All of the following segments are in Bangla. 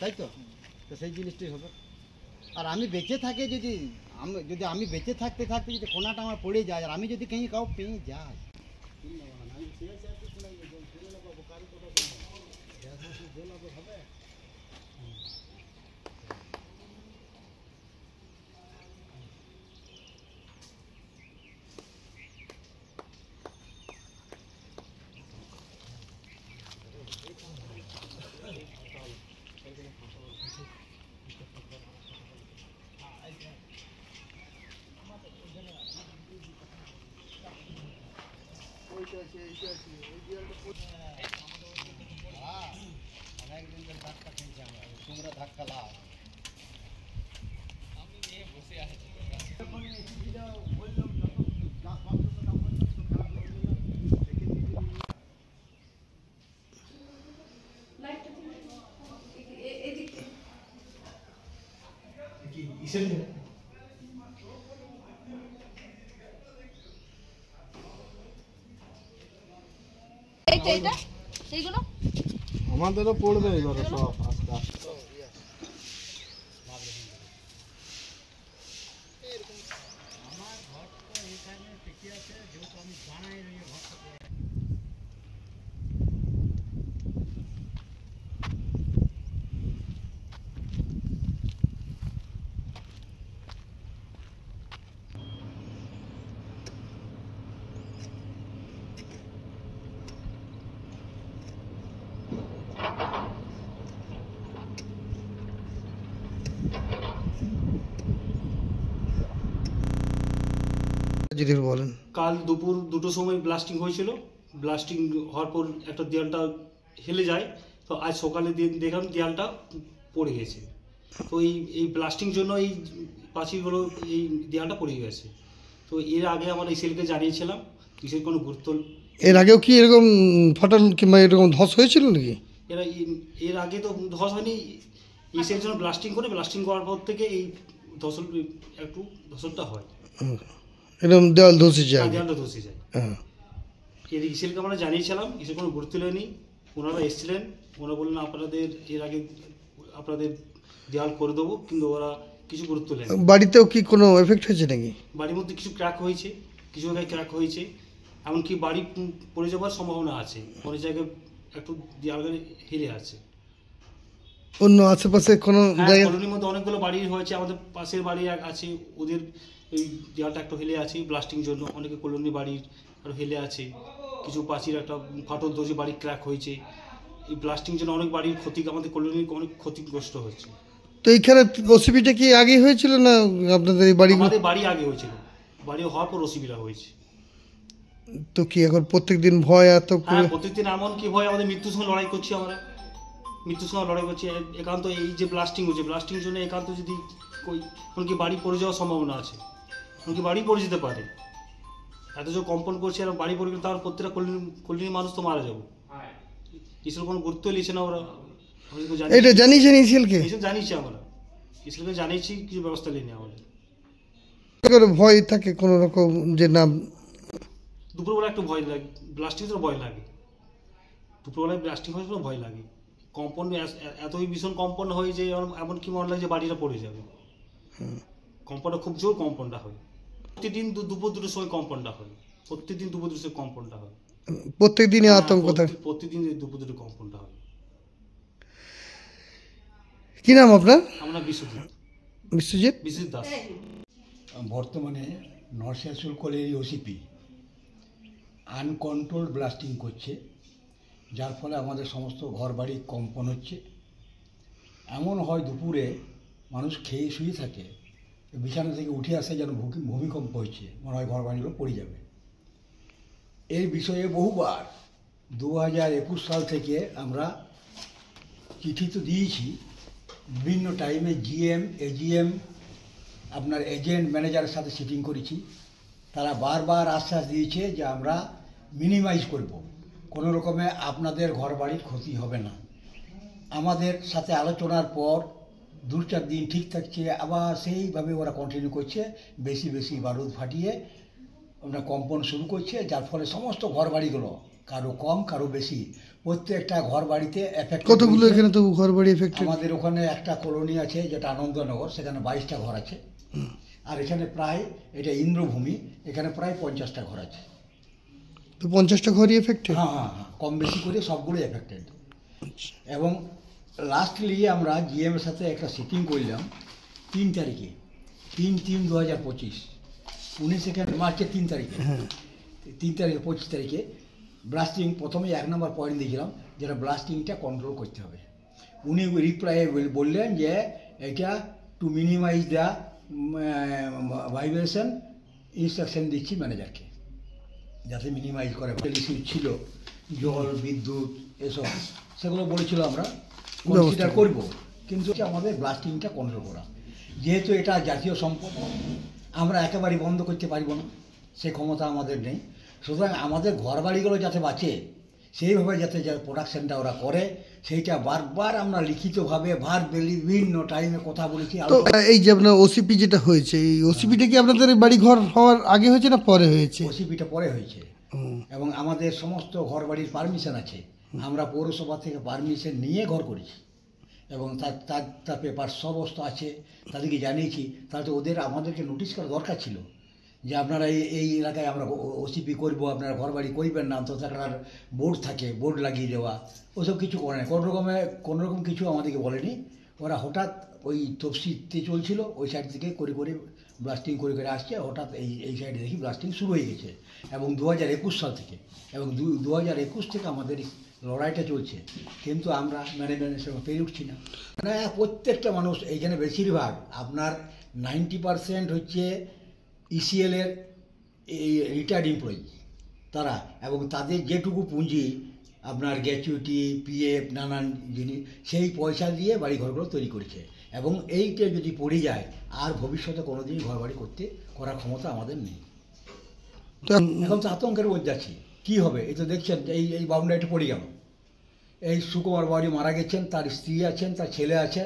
তাই তো, তো সেই জিনিসটাই হবে। আর আমি বেঁচে থাকি যদি আমি বেঁচে থাকতে থাকতে যদি কোনাটা আমার পড়ে যায়, আর আমি যদি কहीं কাউ পেয়ে যাই, তোমরা ধাক্কা লাও। আমাদেরও পড়বে এবারে সব আস্তে আস্তে। আমার ঘর তো এখানে টিকে আছে, যেহেতু আমি বানাই রই ঘরটা। যদি বলেন, কাল দুপুর 2টোর সময় ব্লাস্টিং হয়েছিল। ব্লাস্টিং হওয়ার পর একটা দেয়ালটা হেলে যায়। তো আজ সকালে দেখলাম দেয়ালটা পড়ে গেছে। তো এই ব্লাস্টিং জন্য এই পাঁচিলগুলো, এই দেয়ালটা পড়ে গেছে। তো এর আগে আমার এই সেলকে জানিয়েছিলাম, কিসের কোনো গুরুত্ব। এর আগেও কি এরকম ফাটল কিংবা এরকম ধস হয়েছিল নাকি? এর আগে তো ধস হয়নি। এই সেল জন্য ব্লাস্টিং করার পর থেকে এই ধসলটা হয়। এরকম দেওয়াল ধসে যায়, দেওয়ালটা ধসে যায়। এর ইসেলকে আমরা জানিয়েছিলাম, ইসেল কোনো গুরুত্ব নেয়নি। ওনারা এসেছিলেন, ওনারা বললেন আপনাদের এর আগে আপনাদের দেওয়াল করে দেবো, কিন্তু ওরা কিছু গুরুত্ব নেয়। বাড়িতেও কি কোনো এফেক্ট হয়েছে নাকি? বাড়ির মধ্যে কিছু ক্র্যাক হয়েছে, কিছু জায়গায় ক্র্যাক হয়েছে, এমনকি বাড়ি পড়ে যাওয়ার সম্ভাবনা আছে। অনেক জায়গায় একটু দেওয়াল হেলে আছে। অন্য আশেপাশে কোনো জায়গায় কলোনির মধ্যে অনেকগুলো বাড়ি হয়েছে। আমাদের পাশের বাড়ি আছে, ওদের এই দেওয়ালটা একটু হেলে আছে ব্লাস্টিং জন্য। অনেকে কলোনি বাড়ির আরও হেলে আছে। কিছু পাঁচির একটা ফাটল ধরেছে, বাড়ি ক্র্যাক হয়েছে। এই ব্লাস্টিং জন্য অনেক বাড়ির ক্ষতি, আমাদের কলোনির অনেক ক্ষতিগ্রস্ত হচ্ছে। তো এইখানে অসুবিধা কি আগে হয়েছিল না আপনাদের এই বাড়ি? আমাদের বাড়ি আগে হয়েছিল, বাড়ি হওয়ার পর অসুবিধা হয়েছে। তো কি এখন প্রত্যেকদিন ভয় এত? হ্যাঁ, প্রত্যেকদিন এমন কি ভয়, আমাদের মৃত্যুর সঙ্গে লড়াই করছি। আমরা মৃত্যুর সঙ্গে লড়াই করছি। একান্ত এই যে ব্লাস্টিং হচ্ছে, ব্লাস্টিং জন্য একান্ত যদি কি বাড়ি পড়ে যাওয়ার সম্ভাবনা আছে, কি বাড়ি পড়ে যেতে পারে। এত যে কম্পন করছে আর বাড়ি পড়ে গেলে তার প্রত্যেকটা কলোনির মানুষ তো মারা যাবো। ইসের কোনো গুরুত্ব নিচ্ছে না ওরা। এটা জানিয়েছেন ইসেলকে? জানিয়েছি আমরা, ইসেলকে জানিয়েছি, কিছু ব্যবস্থা নেই আমাদের। ভয় থাকে কোনো রকম যে না? দুপুরবেলা একটু ভয় লাগে, ব্লাস্টিং তো ভয় লাগে। দুপুরবেলায় ব্লাস্টিং হয়ে ভয় লাগে। কম্পন এতই ভীষণ কম্পন হয় যে এমনকি মনে লাগে যে বাড়িটা পড়ে যাবে। কম্পনটা খুব জোর কম্পনটা হয়। প্রতিদিন দুপুর 2টোর সময় কম্পনটা হয়। প্রত্যেকদিন দুপুর 2টোর সময় কম্পনটা হয়। প্রত্যেক দিনই আতঙ্ক থাকে? প্রতিদিন দুপুর 2টো কম্পনটা হয়। কি নাম আপনার? আমরা বিশ্বজিৎ দাস। বর্তমানে নরসিংহাসুল কলেজের ওসিপি আনকন্ট্রোল ব্লাস্টিং করছে, যার ফলে আমাদের সমস্ত ঘর বাড়ি কম্পন হচ্ছে। এমন হয় দুপুরে মানুষ খেয়ে শুয়ে থাকে, বিছানা থেকে উঠে আসে যেন ভূমিকম্প হচ্ছে, মনে হয় ঘর বাড়িগুলো পড়ে যাবে। এই বিষয়ে বহুবার 2021 সাল থেকে আমরা চিঠি তো দিয়েছি, বিভিন্ন টাইমে জিএম, এজিএম, আপনার এজেন্ট, ম্যানেজারের সাথে সিটিং করেছি। তারা বারবার আশ্বাস দিয়েছে যে আমরা মিনিমাইজ করব, কোনো রকমে আপনাদের ঘর বাড়ির ক্ষতি হবে না। আমাদের সাথে আলোচনার পর 2-4 দিন ঠিক থাকছে, আবার সেইভাবে ওরা কন্টিনিউ করছে। বেশি বারুদ ফাটিয়ে আপনার কম্পন শুরু করছে, যার ফলে সমস্ত ঘর বাড়িগুলো কারো কম কারো বেশি প্রত্যেকটা ঘর বাড়িতে এফেক্ট। কতগুলো এখানে তো ঘর বাড়ি এফেক্টেড? আমাদের ওখানে একটা কলোনি আছে যেটা আনন্দনগর, সেখানে 22টা ঘর আছে। আর এখানে প্রায়, এটা ইন্দ্রভূমি, এখানে প্রায় 50টা ঘর আছে। তো 50টা ঘরই এফেক্টেড? হ্যাঁ হ্যাঁ হ্যাঁ, কম বেশি করে সবগুলো এফেক্টেড। এবং লাস্টলি আমরা জিএমের সাথে একটা সিটিং করলাম 3 তারিখে, 3/3/2025, 19 মার্চের 3 তারিখে, 3 তারিখে 25 তারিখে ব্লাস্টিং প্রথমে 1 নম্বর পয়েন্ট দিয়েছিলাম, যেটা ব্লাস্টিংটা কন্ট্রোল করতে হবে। উনি রিপ্লাই বললেন যে এটা to minimise the vibration, instruction দিচ্ছি ম্যানেজারকে যাতে মিনিমাইজ করে। ইস্যু ছিল জল, বিদ্যুৎ, এসব সেগুলো বলেছিল আমরা কনসিডার করব, কিন্তু আমাদের ব্লাস্টিংটা কন্ট্রোল করা। যেহেতু এটা জাতীয় সম্পদ, আমরা একেবারেই বন্ধ করতে পারবো না, সে ক্ষমতা আমাদের নেই। সুতরাং আমাদের ঘর বাড়িগুলো যাতে বাঁচে সেইভাবে যাতে প্রোডাকশনটা ওরা করে, সেইটা বারবার আমরা লিখিতভাবে বিভিন্ন টাইমে কথা বলেছি। তো এই যে আপনার ওসিপি যেটা হয়েছে, এই ওসিপিটা কি আপনাদের বাড়ি ঘর হওয়ার আগে হয়েছে না পরে হয়েছে? ওসিপিটা পরে হয়েছে, এবং আমাদের সমস্ত ঘর বাড়ির পারমিশন আছে। আমরা পৌরসভা থেকে পারমিশন নিয়ে ঘর করেছি, এবং তার পেপার সমস্ত আছে, তাদেরকে জানিয়েছি। তাহলে ওদের আমাদেরকে নোটিশ করা দরকার ছিল যে আপনারা এই এলাকায় আমরা ওসিপি করবো, আপনারা ঘর বাড়ি করবেন না, অন্তত একটা বোর্ড থাকে, বোর্ড লাগিয়ে দেওয়া, ওসব কিছু করে না। কোনো রকম কিছু আমাদেরকে বলেনি। ওরা হঠাৎ ওই তফসিতে চলছিল, ওই সাইড থেকে করে ব্লাস্টিং করে আসছে, হঠাৎ এই সাইডে দেখি ব্লাস্টিং শুরু হয়ে গেছে। এবং 2021 সাল থেকে, এবং 2021 থেকে আমাদের লড়াইটা চলছে, কিন্তু আমরা ম্যানেজমেন্টের সঙ্গে পেরে উঠছি না। মানে প্রত্যেকটা মানুষ এইখানে বেশিরভাগ আপনার 90% হচ্ছে ইসিএলের এই রিটায়ার্ড এমপ্লয়ি তারা, এবং তাদের যেটুকু পুঁজি আপনার গ্র্যাচুইটি, পিএফ, নানান জিনিস, সেই পয়সা দিয়ে বাড়ি ঘরগুলো তৈরি করেছে। এবং এইটা যদি পড়ে যায়, আর ভবিষ্যতে কোনোদিনই ঘর বাড়ি করার ক্ষমতা আমাদের নেই। এখন তো আতঙ্কের মধ্যে আছি, কী হবে? এই তো দেখছেন এই বাউন্ডারিটা পড়ে গেল। এই সুকুমার বাড়ি মারা গেছেন, তার স্ত্রী আছেন, তার ছেলে আছে,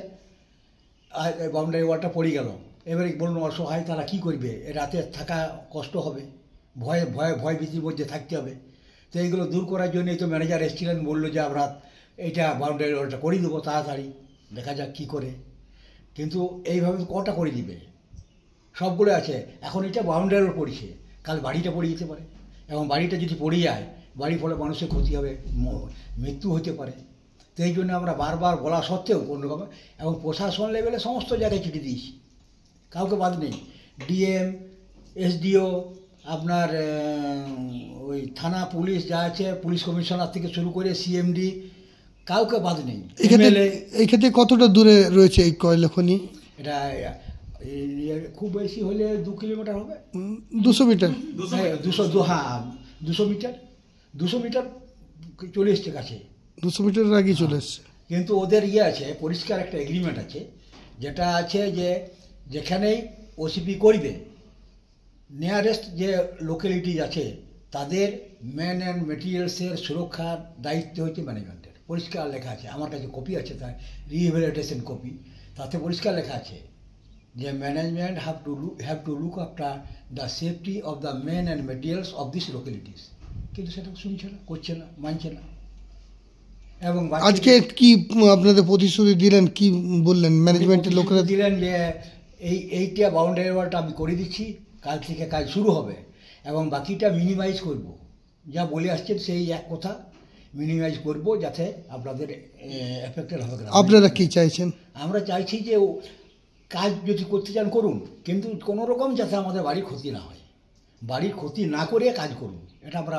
আর বাউন্ডারি ওয়ালটা পড়ে গেল। এবারে বলুন অসহায় তারা কী করবে? রাতে থাকা কষ্ট হবে, ভয় ভীতির মধ্যে থাকতে হবে। তো এইগুলো দূর করার জন্যই তো ম্যানেজার এসেছিলেন, বললো যে আমরা এইটা বাউন্ডারি ওয়ালটা করে দেবো তাড়াতাড়ি, দেখা যাক কী করে। কিন্তু এইভাবে কটা করে দিবে? সবগুলো আছে, এখন এটা বাউন্ডারি ওয়াল পড়ছে, কাল বাড়িটা পড়ে যেতে পারে, এবং বাড়িটা যদি পড়ে যায়, বাড়ির ফলে মানুষের ক্ষতি হবে, মৃত্যু হতে পারে। তো এই জন্য আমরা বারবার বলা সত্ত্বেও কোনো রকম, এবং প্রশাসন লেভেলে সমস্ত জায়গায় চিঠি দিয়েছি, কাউকে বাদ নেই। ডিএম, এসডিও, আপনার ওই থানা পুলিশ যা আছে, পুলিশ কমিশনার থেকে শুরু করে সিএমডি, কাউকে বাদ নেই। এই ক্ষেত্রে কতটা দূরে রয়েছে এই কয়লা খনি? এটা খুব বেশি হলে 2 কিলোমিটার হবে, 200 মিটার। 200 মিটার, 200 মিটার চলে এসছে কাছে, 200 মিটারের আগে চলে এসছে। কিন্তু ওদের আছে, পরিষ্কার একটা এগ্রিমেন্ট আছে, যেটা আছে যে যেখানেই ওসিপি করবে, নিয়ারেস্ট যে লোকালিটিজ আছে তাদের ম্যান অ্যান্ড মেটেরিয়ালসের সুরক্ষার দায়িত্ব হচ্ছে ম্যানেজমেন্টের। পরিষ্কার লেখা আছে, আমার কাছে কপি আছে, তার রিহ্যাবিলিটেশন কপি, তাতে পরিষ্কার লেখা আছে যে management have to look after the safety of the man and materials of this localities. কিন্তু সেটা শুনছে না, করছে না, মানছে না। এবং আজকে কি আপনাদের প্রতিশ্রুতি দিলেন, কি বললেন ম্যানেজমেন্টের লোকেরা? দিলেন যে এইটা বাউন্ডারি ওয়ালটা আমি করে দিচ্ছি, কাল থেকে কাজ শুরু হবে, এবং বাকিটা মিনিমাইজ করব। যা বলে আসছেন সেই এক কথা, মিনিমাইজ করব যাতে আপনাদের এফেক্টেড হবে। আপনারা কি চাইছেন? আমরা চাইছি যে কাজ যদি করতে চান করুন, কিন্তু কোনো রকম যাতে আমাদের বাড়ির ক্ষতি না হয়, বাড়ির ক্ষতি না করে কাজ করুন, এটা আমরা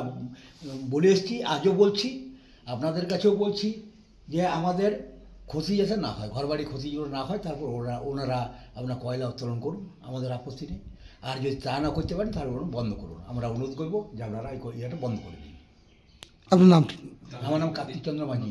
বলে এসেছি, আজও বলছি, আপনাদের কাছেও বলছি যে আমাদের ক্ষতি যাতে না হয়, ঘরবাড়ি ক্ষতি যেন না হয়। তারপর ওনারা আপনার কয়লা উত্তোলন করুন, আমাদের আপত্তি নেই। আর যদি তা না করতে পারেন তাহলে বন্ধ করুন, আমরা অনুরোধ করবো যে আপনারা এই ইয়েটা বন্ধ করে দিন। আপনার নাম? আমার নাম কার্তিক চন্দ্র মাঝি।